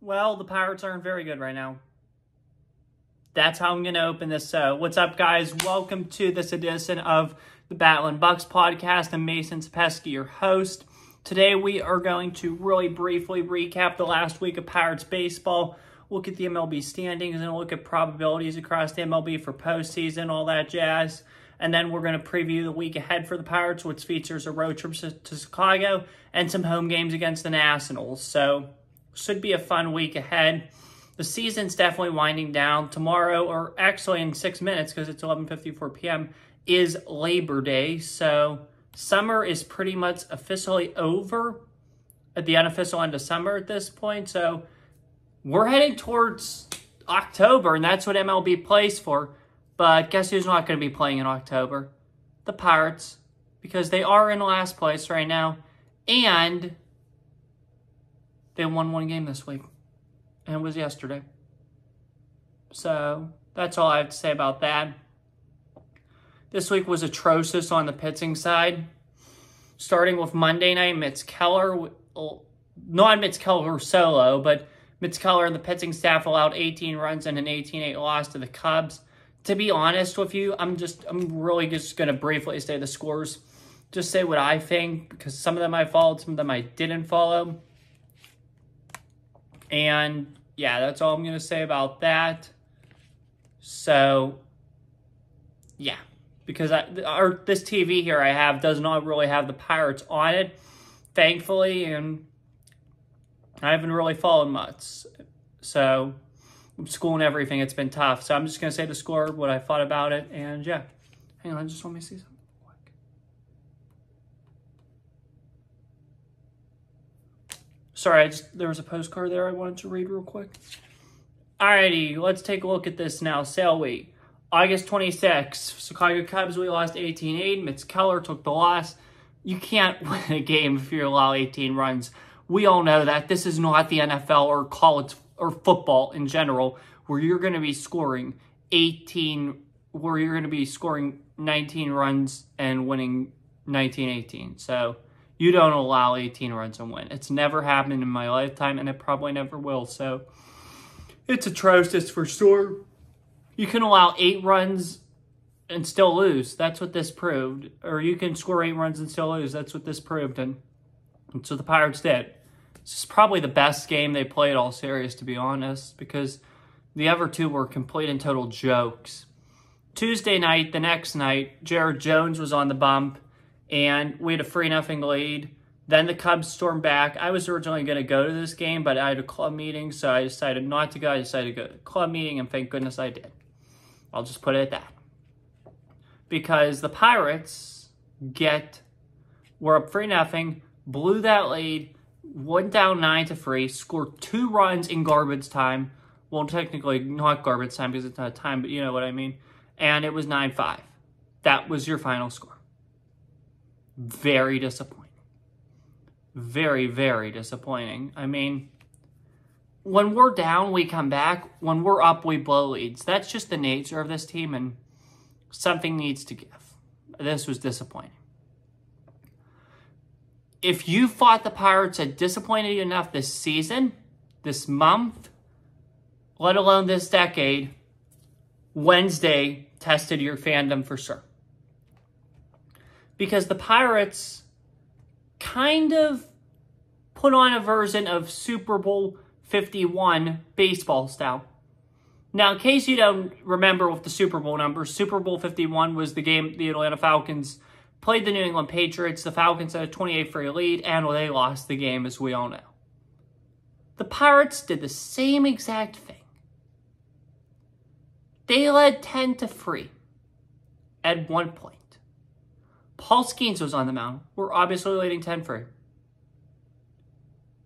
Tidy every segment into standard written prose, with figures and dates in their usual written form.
Well, the Pirates aren't very good right now. That's how I'm going to open this. So, what's up, guys? Welcome to this edition of the BATTLIN BUCS podcast. I'm Mason Sepesky, your host. Today, we are going to really briefly recap the last week of Pirates baseball, look at the MLB standings, and look at probabilities across the MLB for postseason, all that jazz. And then we're going to preview the week ahead for the Pirates, which features a road trip to Chicago and some home games against the Nationals. So, should be a fun week ahead. The season's definitely winding down. Tomorrow, or actually in 6 minutes, because it's 11:54 p.m., is Labor Day. So, summer is pretty much officially over at the unofficial end of summer at this point. So, we're heading towards October, and that's what MLB plays for. But guess who's not going to be playing in October? The Pirates, because they are in last place right now, and they won one game this week, and it was yesterday. So that's all I have to say about that. This week was atrocious on the pitching side. Starting with Monday night, Mitch Keller, not Mitch Keller solo, but Mitch Keller and the pitching staff allowed 18 runs and an 18-8 loss to the Cubs. To be honest with you, I'm really just going to briefly say the scores. Just say what I think, because some of them I followed, some of them I didn't follow. And yeah, that's all I'm going to say about that. So, yeah, because this TV here I have does not really have the Pirates on it, thankfully, and I haven't really followed much. So, school and everything, it's been tough. So I'm just going to say the score, what I thought about it, and yeah. Hang on, just let me see something quick. Sorry, there was a postcard there I wanted to read real quick. Alrighty, let's take a look at this now. Sale week. August 26th, Chicago Cubs, we lost 18-8. Mitch Keller took the loss. You can't win a game if you allow 18 runs. We all know that. This is not the NFL or college or football in general, where you're going to be scoring 19 runs and winning 19-18. So you don't allow 18 runs and win. It's never happened in my lifetime, and it probably never will. So it's atrocious for sure. You can allow 8 runs and still lose. That's what this proved. Or you can score 8 runs and still lose. That's what this proved. And so the Pirates did. This is probably the best game they played all series, to be honest, because the other two were complete and total jokes. Tuesday night, the next night, Jared Jones was on the bump, and we had a 3-0 lead. Then the Cubs stormed back. I was originally going to go to this game, but I had a club meeting, so I decided not to go. I decided to go to the club meeting, and thank goodness I did. I'll just put it at that. Because the Pirates were up 3-0, blew that lead, went down 9-3, scored 2 runs in garbage time. Well, technically not garbage time because it's not time, but you know what I mean. And it was 9-5. That was your final score. Very disappointing. Very, very disappointing. I mean, when we're down, we come back. When we're up, we blow leads. That's just the nature of this team, and something needs to give. This was disappointing. If you thought the Pirates had disappointed you enough this season, this month, let alone this decade, Wednesday tested your fandom for sure. Because the Pirates kind of put on a version of Super Bowl 51 baseball style. Now, in case you don't remember with the Super Bowl numbers, Super Bowl 51 was the game the Atlanta Falcons played the New England Patriots. The Falcons had a 28-3 lead, and they lost the game, as we all know. The Pirates did the same exact thing. They led 10-3 at one point. Paul Skeens was on the mound. We're obviously leading 10-3.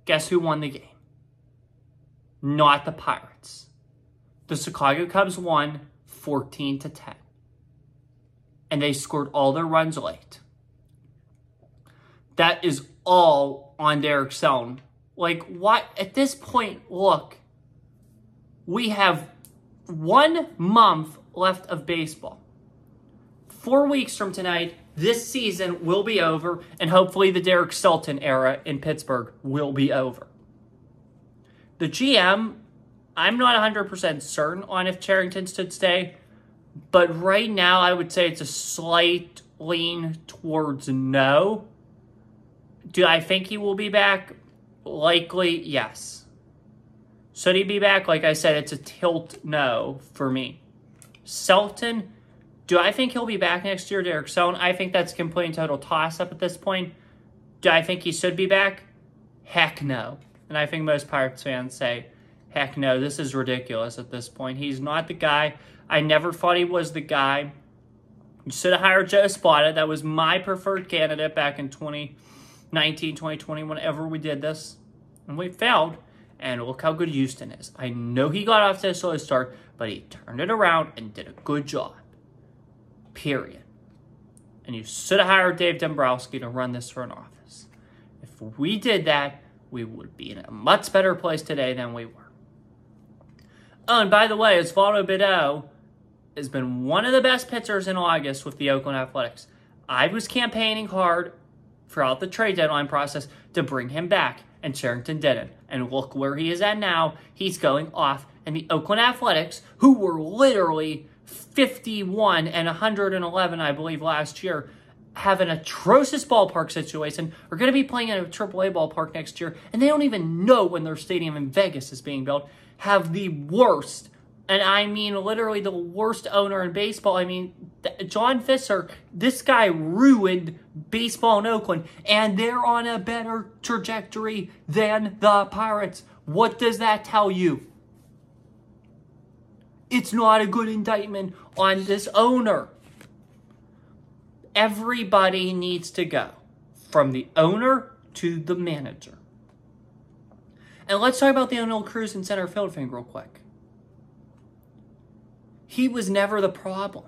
Guess who won the game? Not the Pirates. The Chicago Cubs won 14-10. And they scored all their runs late. That is all on Derek Selton. Like, what? At this point, look, we have 1 month left of baseball. 4 weeks from tonight, this season will be over, and hopefully the Derek Selton era in Pittsburgh will be over. The GM, I'm not 100% certain on if Cherington should stay, but right now I would say it's a slight lean towards no. Do I think he will be back? Likely, yes. Should he be back? Like I said, it's a tilt no for me. Selton, do I think he'll be back next year? Derek Selton, I think that's a complete and total toss-up at this point. Do I think he should be back? Heck no. And I think most Pirates fans say, heck no, this is ridiculous at this point. He's not the guy. I never thought he was the guy. You should have hired Joe Spada. That was my preferred candidate back in 2019, 2020, whenever we did this. And we failed. And look how good Houston is. I know he got off to a slow start, but he turned it around and did a good job. Period. And you should have hired Dave Dombrowski to run this front office. If we did that, we would be in a much better place today than we were. Oh, and by the way, Osvaldo Bido has been one of the best pitchers in August with the Oakland Athletics. I was campaigning hard throughout the trade deadline process to bring him back, and Cherington didn't. And look where he is at now. He's going off. And the Oakland Athletics, who were literally 51 and 111, I believe, last year, have an atrocious ballpark situation, are going to be playing in a AAA ballpark next year, and they don't even know when their stadium in Vegas is being built, have the worst, and I mean literally the worst owner in baseball. I mean, John Fisher, this guy ruined baseball in Oakland, and they're on a better trajectory than the Pirates. What does that tell you? It's not a good indictment on this owner. Everybody needs to go, from the owner to the manager. And let's talk about the Oneil Cruz in center field thing real quick. He was never the problem.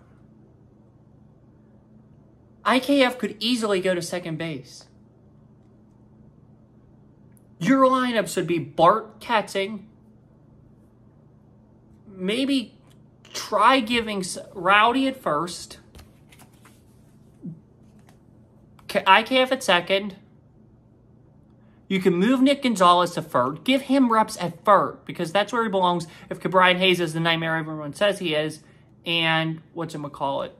IKF could easily go to second base. Your lineup should be Bart Ketzing. Maybe try giving Rowdy at first. IKF at second. You can move Nick Gonzalez to third. Give him reps at third, because that's where he belongs if Brian Hayes is the nightmare everyone says he is. And whatchamacallit?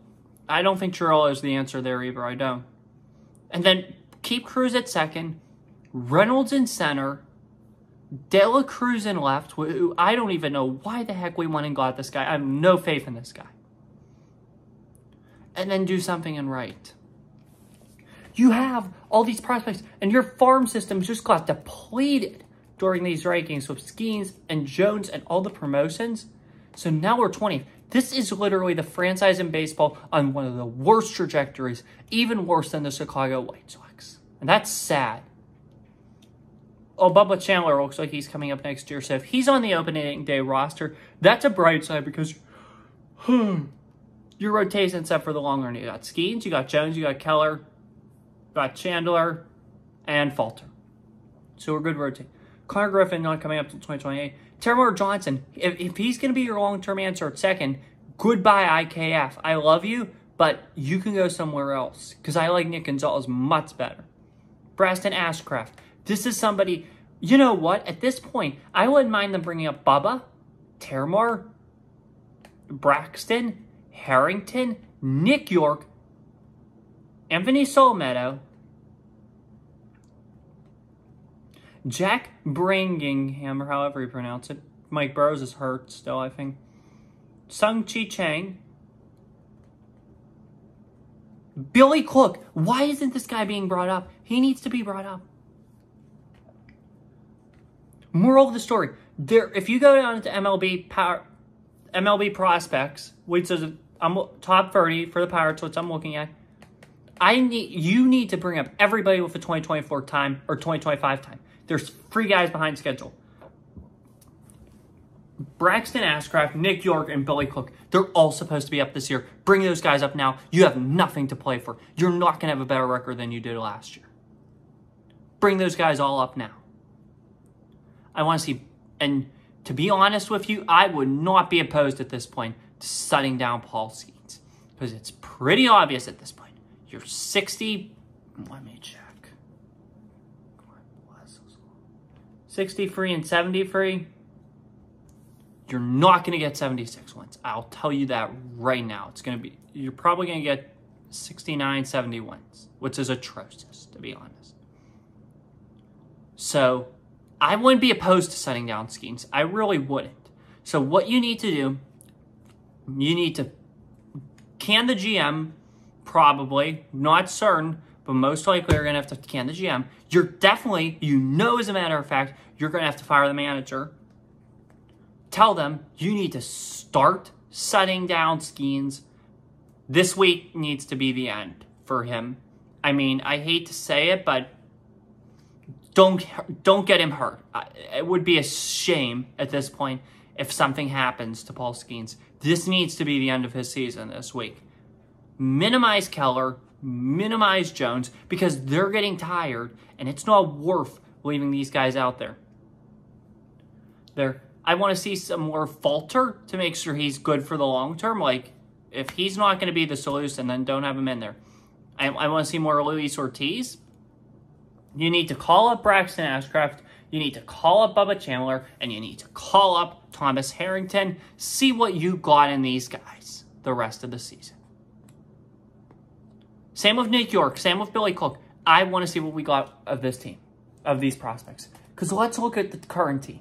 I don't think Churro is the answer there either. I don't. And then keep Cruz at second. Reynolds in center. De La Cruz in left, who I don't even know why the heck we went and got this guy. I have no faith in this guy. And then do something in right. You have all these prospects, and your farm system just got depleted during these rankings with Skeens and Jones and all the promotions. So now we're 20th. This is literally the franchise in baseball on one of the worst trajectories, even worse than the Chicago White Sox. And that's sad. Oh, Bubba Chandler looks like he's coming up next year. So if he's on the opening day roster, that's a bright side, because your rotation set for the long run. You got Skeens, you got Jones, you got Keller, got Chandler, and Falter. So we're good rotate. Connor Griffin not coming up until 2028. Terramar Johnson, if he's going to be your long-term answer at second, goodbye IKF. I love you, but you can go somewhere else, because I like Nick Gonzalez much better. Braston Ashcraft. This is somebody, you know what? At this point, I wouldn't mind them bringing up Bubba, Terramar, Braxton, Harrington, Nick York, Anthony Solmedo, Jack Bringingham, or however you pronounce it. Mike Burrows is hurt still, I think. Sung-Chi Chang. Billy Cook. Why isn't this guy being brought up? He needs to be brought up. Moral of the story. If you go down to MLB prospects, which is top 30 for the Pirates, which I'm looking at, you need to bring up everybody with a 2024 time or 2025 time. There's 3 guys behind schedule. Braxton Ashcraft, Nick York, and Billy Cook. They're all supposed to be up this year. Bring those guys up now. You have nothing to play for. You're not going to have a better record than you did last year. Bring those guys all up now. I want to see, and to be honest with you, I would not be opposed at this point to shutting down Paul Skeens, because it's pretty obvious at this point. You're 60, let me check. 63 and 73, you're not going to get 76 wins. I'll tell you that right now. You're probably going to get 69, 70 wins, which is atrocious, to be honest. So I wouldn't be opposed to setting down Skeens. I really wouldn't. So what you need to do, you need to can the GM, probably, not certain, but most likely you're going to have to can the GM. You're definitely, as a matter of fact, you're going to have to fire the manager. Tell them you need to start setting down Skeens. This week needs to be the end for him. I mean, I hate to say it, but don't get him hurt. It would be a shame at this point if something happens to Paul Skeens. This needs to be the end of his season this week. Minimize Keller, minimize Jones, because they're getting tired, and it's not worth leaving these guys out there. I want to see some more Falter to make sure he's good for the long term. Like, if he's not going to be the solution, then don't have him in there. I want to see more Luis Ortiz. You need to call up Braxton Ashcraft. You need to call up Bubba Chandler, and you need to call up Thomas Harrington. See what you got in these guys the rest of the season. Same with Nick York. Same with Billy Cook. I want to see what we got of this team, of these prospects. Because let's look at the current team.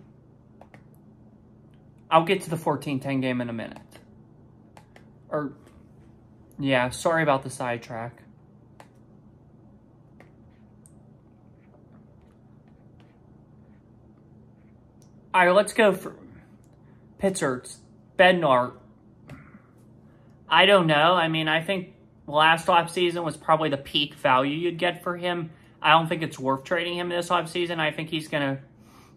I'll get to the 14-10 game in a minute. Yeah, sorry about the sidetrack. All right, let's go for Pittsburgh. Bednar. I don't know. I mean, I think last offseason was probably the peak value you'd get for him. I don't think it's worth trading him this offseason. I think he's going to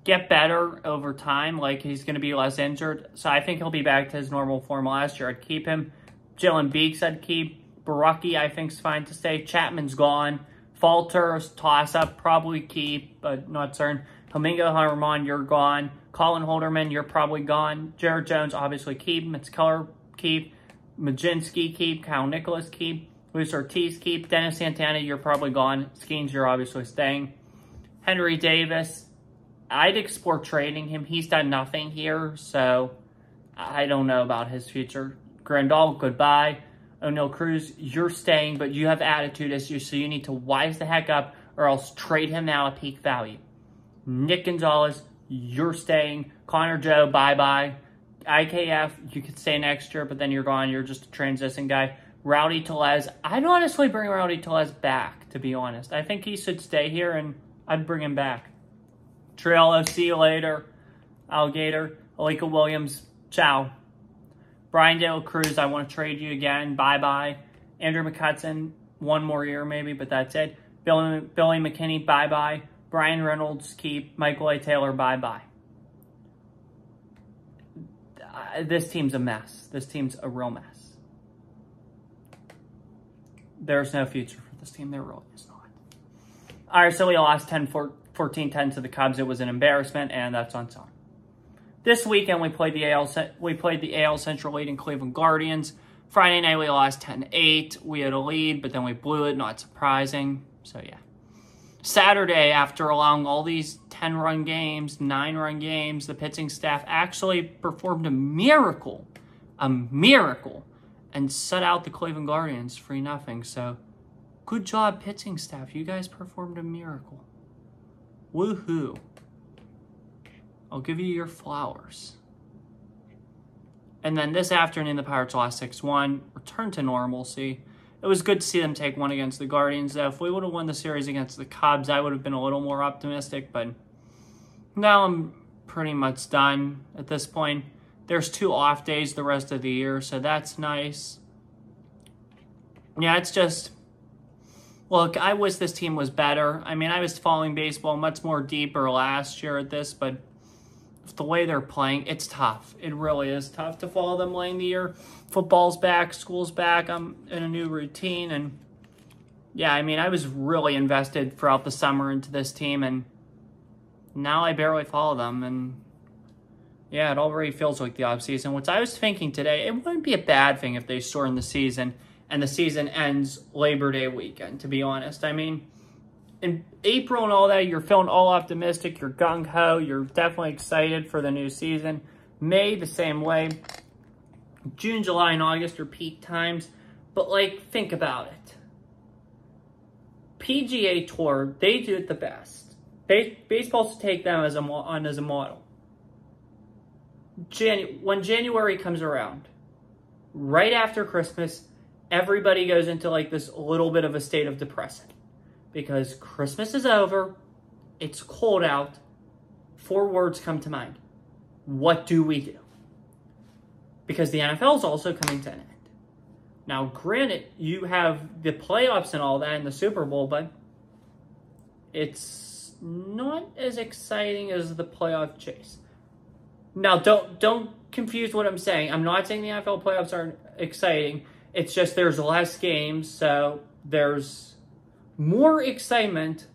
get better over time. Like, he's going to be less injured. So I think he'll be back to his normal form last year. I'd keep him. Jalen Beeks I'd keep. Barucki I think is fine to stay. Chapman's gone. Falter, toss-up, probably keep, but not certain. Domingo Harmon, you're gone. Colin Holderman, you're probably gone. Jared Jones, obviously keep. Mitz Keller, keep. Majinski, keep. Kyle Nicholas, keep. Luis Ortiz, keep. Dennis Santana, you're probably gone. Skeens, you're obviously staying. Henry Davis, I'd explore trading him. He's done nothing here, so I don't know about his future. Grandal, goodbye. O'Neal Cruz, you're staying, but you have attitude issues, so you need to wise the heck up or else trade him now at peak value. Nick Gonzalez, you're staying. Connor Joe, bye-bye. IKF, you could stay next year, but then you're gone. You're just a transition guy. Rowdy Tellez, I'd honestly bring Rowdy Tellez back, to be honest. I think he should stay here, and I'd bring him back. Triello, see you later. Alligator, Alika Williams, ciao. Brian De La Cruz, I want to trade you again. Bye-bye. Andrew McCutcheon, one more year maybe, but that's it. Billy McKinney, bye-bye. Brian Reynolds, keep. Michael A. Taylor, bye-bye. This team's a mess. This team's a real mess. There's no future for this team. There really is not. All right, so we lost 14-10 to the Cubs. It was an embarrassment, and that's on some. This weekend, we played the AL Central leading Cleveland Guardians. Friday night, we lost 10-8. We had a lead, but then we blew it. Not surprising. So, yeah. Saturday, after allowing all these 10-run games, 9-run games, the pitching staff actually performed a miracle, and shut out the Cleveland Guardians 3-0. So, good job, pitching staff. You guys performed a miracle. Woohoo. I'll give you your flowers. And then this afternoon, the Pirates lost 6-1, returned to normalcy. It was good to see them take one against the Guardians, though. If we would have won the series against the Cubs, I would have been a little more optimistic, but now I'm pretty much done at this point. There's 2 off days the rest of the year, so that's nice. Yeah, it's just, look, I wish this team was better. I mean, I was following baseball much more deeper last year at this, but the way they're playing, it's tough. It really is tough to follow them late in the year. Football's back, school's back, I'm in a new routine, and yeah, I mean, I was really invested throughout the summer into this team, and now I barely follow them, and yeah, it already feels like the offseason, which I was thinking today, it wouldn't be a bad thing if they shorten the season, and the season ends Labor Day weekend, to be honest. I mean, in April and all that, you're feeling all optimistic, you're gung-ho, you're definitely excited for the new season. May, the same way. June, July, and August are peak times. But, like, think about it. PGA Tour, they do it the best. Baseball's to take them as a model. When January comes around, right after Christmas, everybody goes into, like, this little bit of a state of depression. Because Christmas is over, it's cold out, 4 words come to mind. What do we do? Because the NFL is also coming to an end. Now, granted, you have the playoffs and all that in the Super Bowl, but it's not as exciting as the playoff chase. Now, don't confuse what I'm saying. I'm not saying the NFL playoffs aren't exciting. It's just there's less games, so there's more excitement,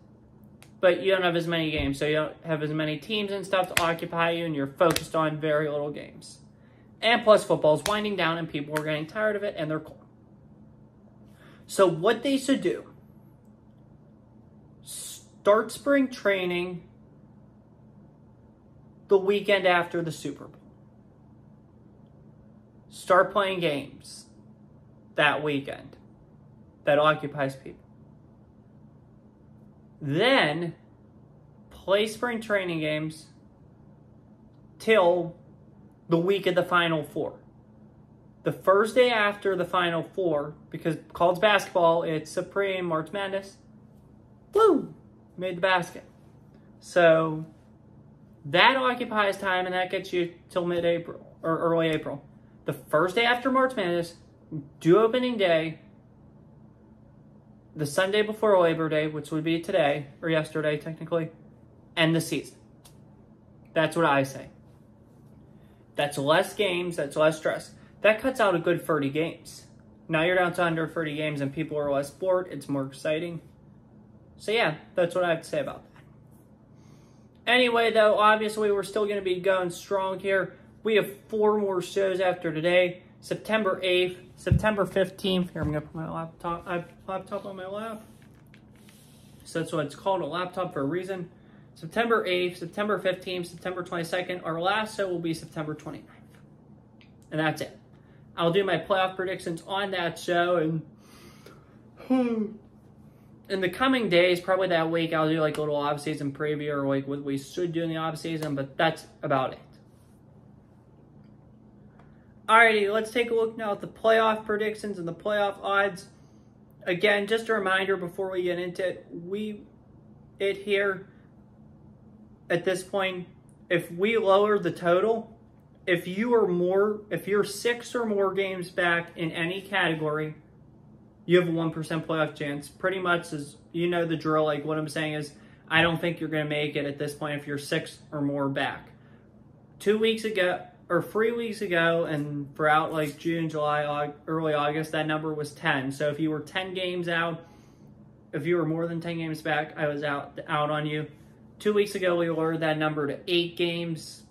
but you don't have as many games, so you don't have as many teams and stuff to occupy you, and you're focused on very little games. And plus, football's winding down, and people are getting tired of it, and they're cold. So what they should do, start spring training the weekend after the Super Bowl. Start playing games that weekend that occupies people. Then play spring training games till the week of the Final Four. The Thursday after the Final Four, because college basketball, it's Supreme, March Madness. Woo! Made the basket. So that occupies time, and that gets you till mid-April, or early April. The Thursday after March Madness, do opening day, the Sunday before Labor Day, which would be today, or yesterday technically, end the season. That's what I say. That's less games, that's less stress. That cuts out a good 30 games. Now you're down to under 30 games and people are less bored. It's more exciting. So yeah, that's what I have to say about that. Anyway, though, obviously we're still going to be going strong here. We have 4 more shows after today. September 8th, September 15th. Here, I'm going to put my laptop. I have a laptop on my lap. So that's what it's called, a laptop for a reason. September 8th, September 15th, September 22nd. Our last show will be September 29th. And that's it. I'll do my playoff predictions on that show, and in the coming days, probably that week, I'll do like a little off-season preview or like what we should do in the off-season, but that's about it. Alrighty, let's take a look now at the playoff predictions and the playoff odds. Again, just a reminder before we get into it, here at this point, if we lower the total, if you're 6 or more games back in any category, you have a 1% playoff chance. Pretty much, as you know the drill. Like, what I'm saying is, I don't think you're going to make it at this point if you're 6 or more back. 2 weeks ago, or 3 weeks ago, and throughout like June, July, early August, that number was 10. So if you were 10 games out, if you were more than 10 games back, I was out on you. 2 weeks ago, we lowered that number to 8 games.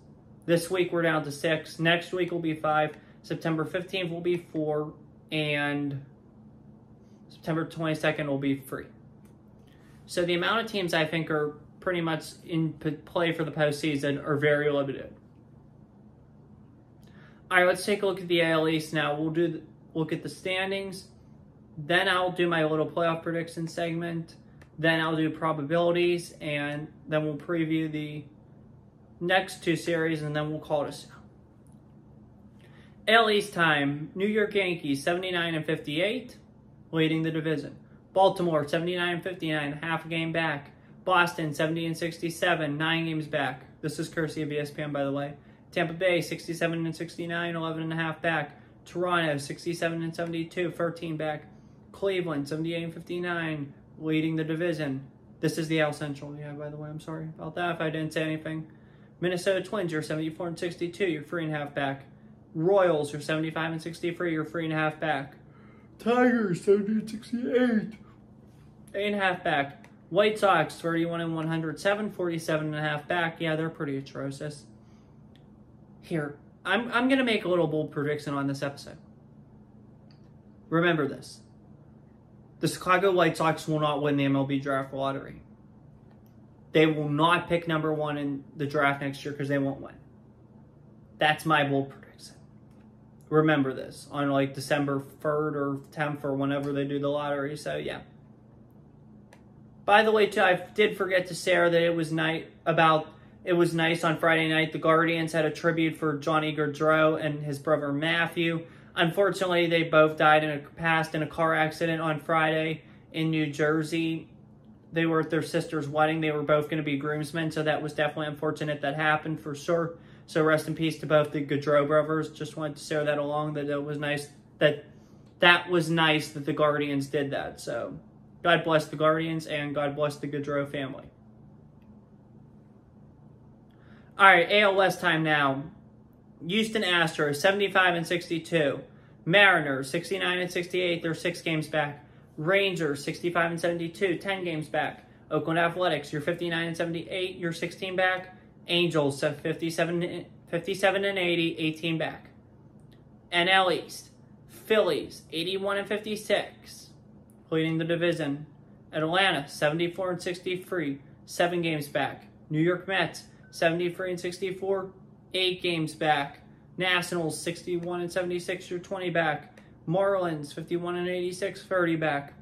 This week, we're down to 6. Next week will be 5. September 15th will be 4. And September 22nd will be 3. So the amount of teams I think are pretty much in play for the postseason are very limited. All right, let's take a look at the AL East now. We'll look at the standings. Then I'll do my little playoff prediction segment. Then I'll do probabilities. And then we'll preview the next 2 series, and then we'll call it a show. AL East time. New York Yankees, 79-58, leading the division. Baltimore, 79-59, half a game back. Boston, 70-67, 9 games back. This is courtesy of ESPN, by the way. Tampa Bay, 67-69, 11.5 back. Toronto, 67-72, 13 back. Cleveland, 78-59, leading the division. This is the AL Central, yeah, by the way. I'm sorry about that if I didn't say anything. Minnesota Twins, you're 74-62, you're 3.5 back. Royals, you're 75-63, you're 3.5 back. Tigers, 70-68, 8.5 back. White Sox, 31-107, 47.5 back. Yeah, they're pretty atrocious. Here, I'm going to make a little bold prediction on this episode. Remember this. The Chicago White Sox will not win the MLB draft lottery. They will not pick number 1 in the draft next year because they won't win. That's my bold prediction. Remember this on like December 3rd or 10th or whenever they do the lottery. So, yeah. By the way, too, I did forget to say that it was nice on Friday night. The Guardians had a tribute for Johnny Gaudreau and his brother Matthew. Unfortunately, they both passed in a car accident on Friday in New Jersey. They were at their sister's wedding. They were both going to be groomsmen, so that was definitely unfortunate that happened for sure. So rest in peace to both the Gaudreau brothers. Just wanted to share that along, that it was nice that was nice that the Guardians did that. So God bless the Guardians and God bless the Gaudreau family. All right, AL West time now. Houston Astros 75-62. Mariners 69-68. They're 6 games back. Rangers 65-72. 10 games back. Oakland Athletics, you're 59-78. You're 16 back. Angels 57-80. 18 back. NL East. Phillies 81-56. Leading the division. Atlanta 74-63. 7 games back. New York Mets 73-64. 8 games back. Nationals 61-76, you're 20 back. Marlins 51-86, 30 back.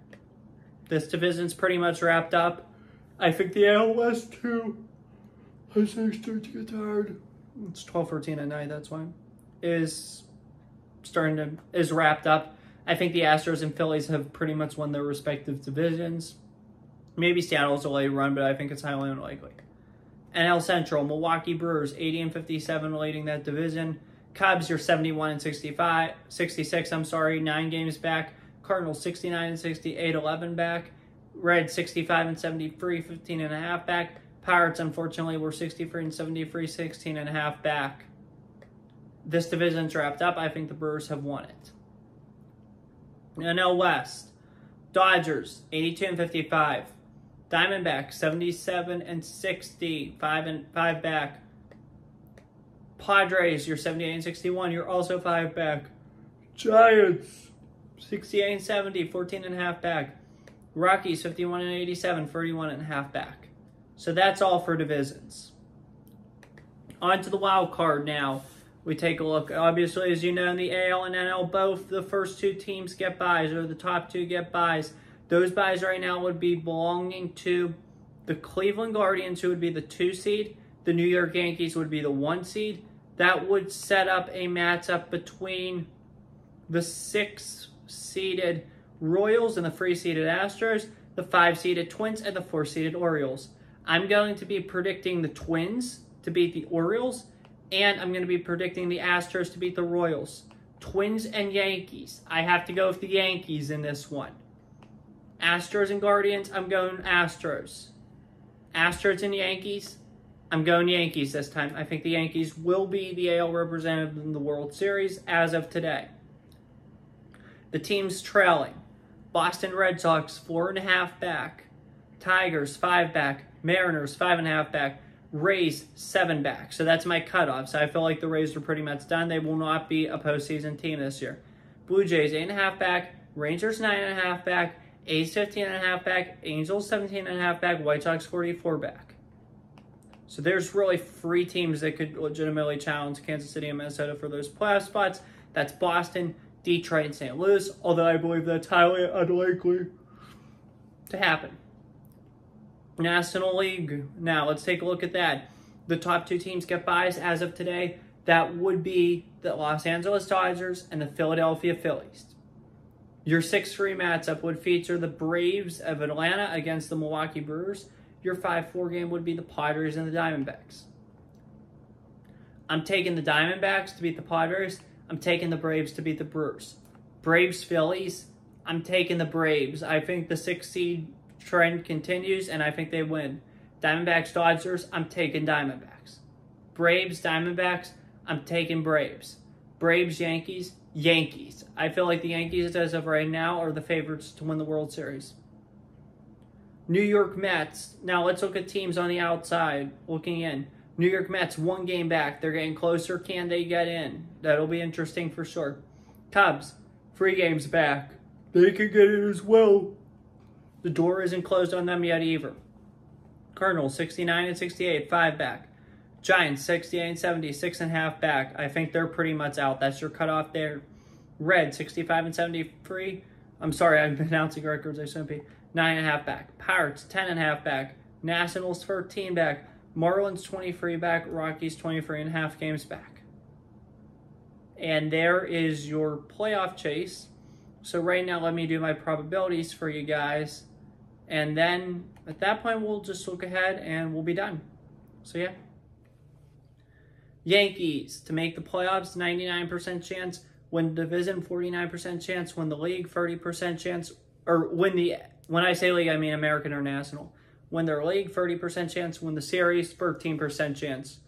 This division's pretty much wrapped up. I think the AL West too, as I start to get tired. It's 12:14 at night. That's why is wrapped up. I think the Astros and Phillies have pretty much won their respective divisions. Maybe Seattle's a late run, but I think it's highly unlikely. NL Central, Milwaukee Brewers, 80-57, leading that division. Cubs, you're 66, 9 games back. Cardinals, 69-68, 11 back. Reds, 65-73, 15.5 back. Pirates, unfortunately, were 63-73, 16.5 back. This division's wrapped up. I think the Brewers have won it. NL West, Dodgers, 82-55. Diamondbacks, 77-60, 5 back. Padres, you're 78-61, you're also 5 back. Giants, 68-70, 14.5 back. Rockies, 51-87, 31.5 back. So that's all for divisions. On to the wild card now. We take a look. Obviously, as you know, in the AL and NL, both the first 2 teams get byes, or the top 2 get byes. Those byes right now would be belonging to the Cleveland Guardians, who would be the 2 seed. The New York Yankees would be the 1 seed. That would set up a matchup between the 6-seeded Royals and the 3-seeded Astros, the 5-seeded Twins, and the 4-seeded Orioles. I'm going to be predicting the Twins to beat the Orioles, and I'm going to be predicting the Astros to beat the Royals. Twins and Yankees. I have to go with the Yankees in this one. Astros and Guardians, I'm going Astros. Astros and Yankees, I'm going Yankees this time. I think the Yankees will be the AL representative in the World Series as of today. The teams trailing. Boston Red Sox, 4.5 back. Tigers, 5 back. Mariners, 5.5 back. Rays, 7 back. So that's my cutoff. So I feel like the Rays are pretty much done. They will not be a postseason team this year. Blue Jays, 8.5 back. Rangers, 9.5 back. A's 15.5 back, Angels 17.5 back, White Sox 44 back. So there's really 3 teams that could legitimately challenge Kansas City and Minnesota for those playoff spots. That's Boston, Detroit, and St. Louis, although I believe that's highly unlikely to happen. National League. Now, let's take a look at that. The top 2 teams get byes as of today. That would be the Los Angeles Dodgers and the Philadelphia Phillies. Your 6-3 matchup would feature the Braves of Atlanta against the Milwaukee Brewers. Your 5-4 game would be the Padres and the Diamondbacks. I'm taking the Diamondbacks to beat the Padres. I'm taking the Braves to beat the Brewers. Braves-Phillies, I'm taking the Braves. I think the 6-seed trend continues, and I think they win. Diamondbacks-Dodgers, I'm taking Diamondbacks. Braves-Diamondbacks, I'm taking Braves. Braves-Yankees, Yankees. I feel like the Yankees, as of right now, are the favorites to win the World Series. New York Mets. Now, let's look at teams on the outside looking in. New York Mets, 1 game back. They're getting closer. Can they get in? That'll be interesting for sure. Cubs, 3 games back. They could get in as well. The door isn't closed on them yet either. Cardinals 69 and 68, 5 back. Giants 68 and 70, 6.5 back. I think they're pretty much out. That's your cutoff there. Red 65 and 73. I'm sorry, I'm announcing records. I shouldn't be. 9.5 back. Pirates 10.5 back. Nationals 13 back. Marlins 23 back. Rockies 23.5 games back. And there is your playoff chase. So right now, let me do my probabilities for you guys. And then at that point, we'll just look ahead and we'll be done. So yeah. Yankees to make the playoffs, 99% chance. Win the division, 49% chance. Win the league, 30% chance. Or when I say league, I mean American or National. Win their league, 30% chance. Win the series, 13% chance.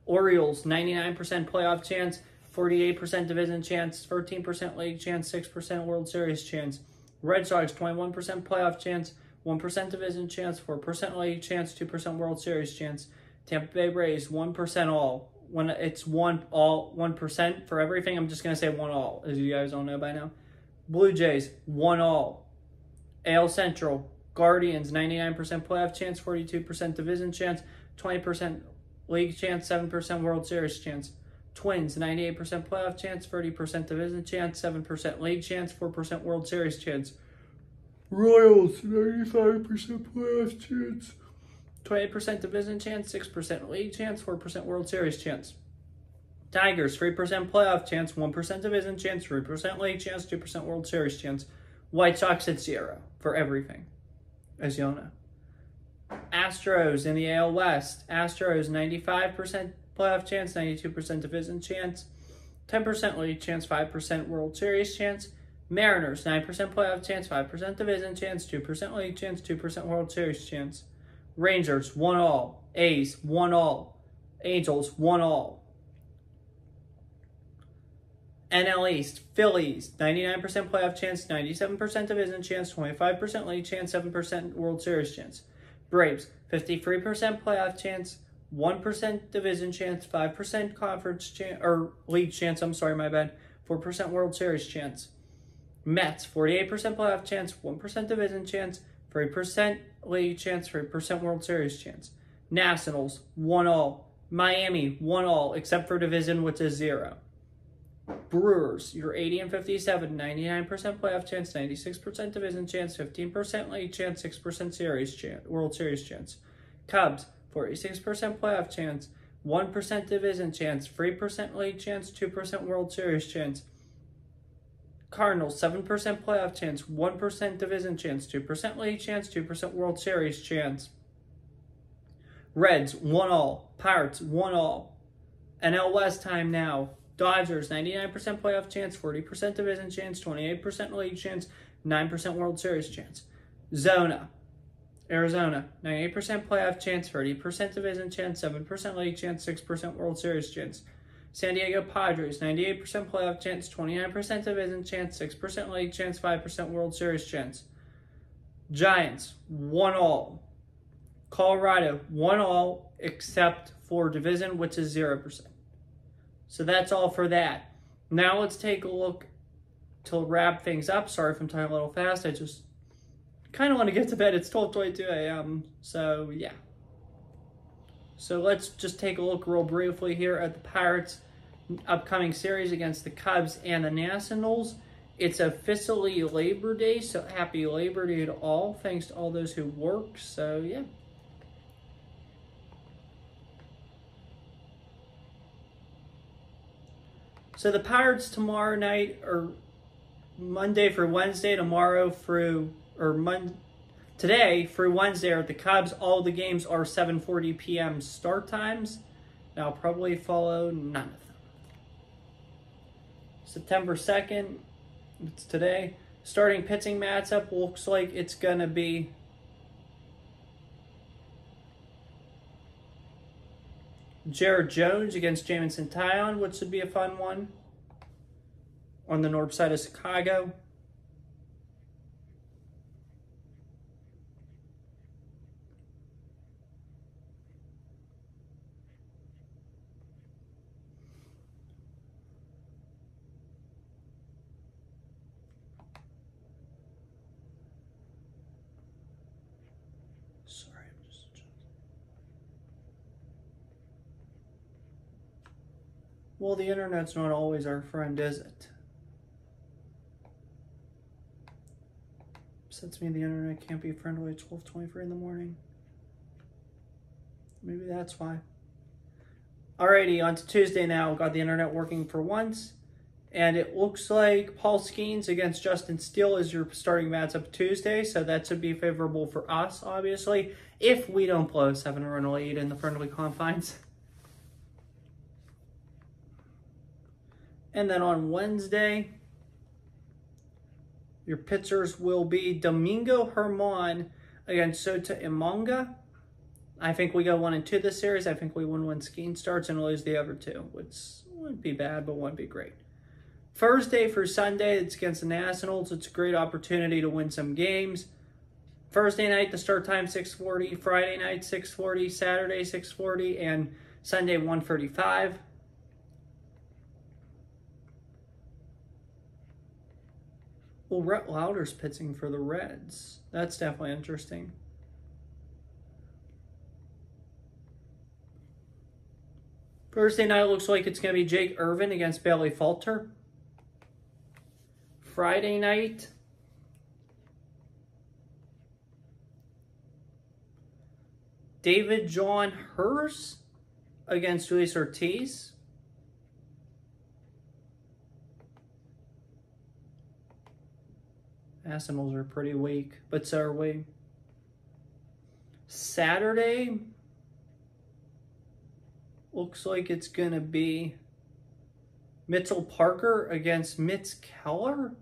Orioles, 99% playoff chance. 48% division chance, 13% league chance, 6% World Series chance. Red Sox, 21% playoff chance, 1% division chance, 4% league chance, 2% World Series chance. Tampa Bay Rays, 1% all. When it's 1% for everything, I'm just going to say 1 all, as you guys all know by now. Blue Jays, 1 all. AL Central, Guardians, 99% playoff chance, 42% division chance, 20% league chance, 7% World Series chance. Twins, 98% playoff chance, 30% division chance, 7% league chance, 4% World Series chance. Royals, 95% playoff chance, 28% division chance, 6% league chance, 4% World Series chance. Tigers, 3% playoff chance, 1% division chance, 3% league chance, 2% World Series chance. White Sox at 0 for everything, as y'all know. Astros in the AL West. Astros, 95% playoff chance, 92% division chance, 10% league chance, 5% World Series chance. Mariners, 9% playoff chance, 5% division chance, 2% league chance, 2% World Series chance. Rangers, 1 all. A's, 1 all. Angels, 1 all. NL East, Phillies, 99% playoff chance, 97% division chance, 25% league chance, 7% World Series chance. Braves, 53% playoff chance, 1% division chance, 5% conference chance, or league chance, 4% World Series chance. Mets, 48% playoff chance, 1% division chance, 3% league chance, 3% World Series chance. Nationals, 1 all. Miami, 1 all, except for division, which is 0. Brewers, you're 80 and 57, 99% playoff chance, 96% division chance, 15% league chance, 6% series chance, World Series chance. Cubs, 46% playoff chance, 1% division chance, 3% league chance, 2% World Series chance. Cardinals, 7% playoff chance, 1% division chance, 2% league chance, 2% World Series chance. Reds, 1 all. Pirates, 1 all. NL West time now. Dodgers, 99% playoff chance, 40% division chance, 28% league chance, 9% World Series chance. Zona, Arizona, 98% playoff chance, 30% division chance, 7% league chance, 6% World Series chance. San Diego Padres, 98% playoff chance, 29% division chance, 6% league chance, 5% World Series chance. Giants, 1 all. Colorado, 1 all, except for division, which is 0%. So that's all for that. Now let's take a look to wrap things up. Sorry if I'm talking a little fast. I just kind of want to get to bed. It's 12:22 a.m. So, yeah. So let's just take a look real briefly here at the Pirates' upcoming series against the Cubs and the Nationals. It's officially Labor Day, so happy Labor Day to all. Thanks to all those who work. So, yeah. So the Pirates tomorrow night, or Monday through Wednesday, today through Wednesday are the Cubs. All the games are 7:40 p.m. start times. And I'll probably follow none of them. September 2nd, it's today. Starting pitching matchup looks like it's going to be Jared Jones against Jamison Tyon, which should be a fun one on the north side of Chicago. Sorry, I'm just... Well, the internet's not always our friend, is it? Upsets me the internet can't be friendly at 12:23 in the morning. Maybe that's why. Alrighty, on to Tuesday now. Got the internet working for once. And it looks like Paul Skeens against Justin Steele is your starting matchup Tuesday. So that should be favorable for us, obviously, if we don't blow a 7-run lead in the friendly confines. And then on Wednesday, your pitchers will be Domingo Herman against Sota Imanga. I think we go 1-2 this series. I think we win when Skeen starts and lose the other two, which wouldn't be bad, but wouldn't be great. Thursday for Sunday, it's against the Nationals. It's a great opportunity to win some games. Thursday night, the start time 6:40. Friday night, 6:40. Saturday, 6:40. And Sunday, 1:35. Well, Rhett Lauder's pitching for the Reds. That's definitely interesting. Thursday night looks like it's going to be Jake Irvin against Bailey Falter. Friday night, David John Hers against Luis Ortiz. Nationals are pretty weak, but so are we. Saturday, looks like it's going to be Mitchell Parker against Mitz Keller.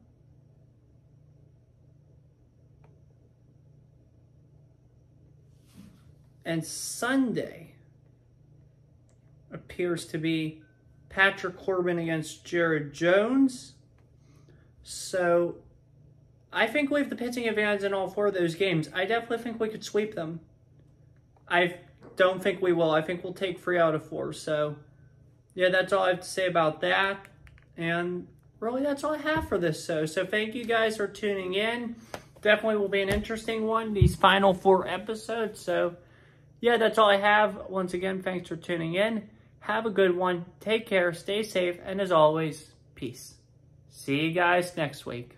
And Sunday appears to be Patrick Corbin against Jared Jones. So I think we have the pitching advantage in all four of those games. I definitely think we could sweep them. I don't think we will. I think we'll take 3 out of 4. So, yeah, that's all I have to say about that. And really, that's all I have for this show. So thank you guys for tuning in. Definitely will be an interesting one, these final 4 episodes. So, yeah, that's all I have. Once again, thanks for tuning in. Have a good one. Take care. Stay safe. And as always, peace. See you guys next week.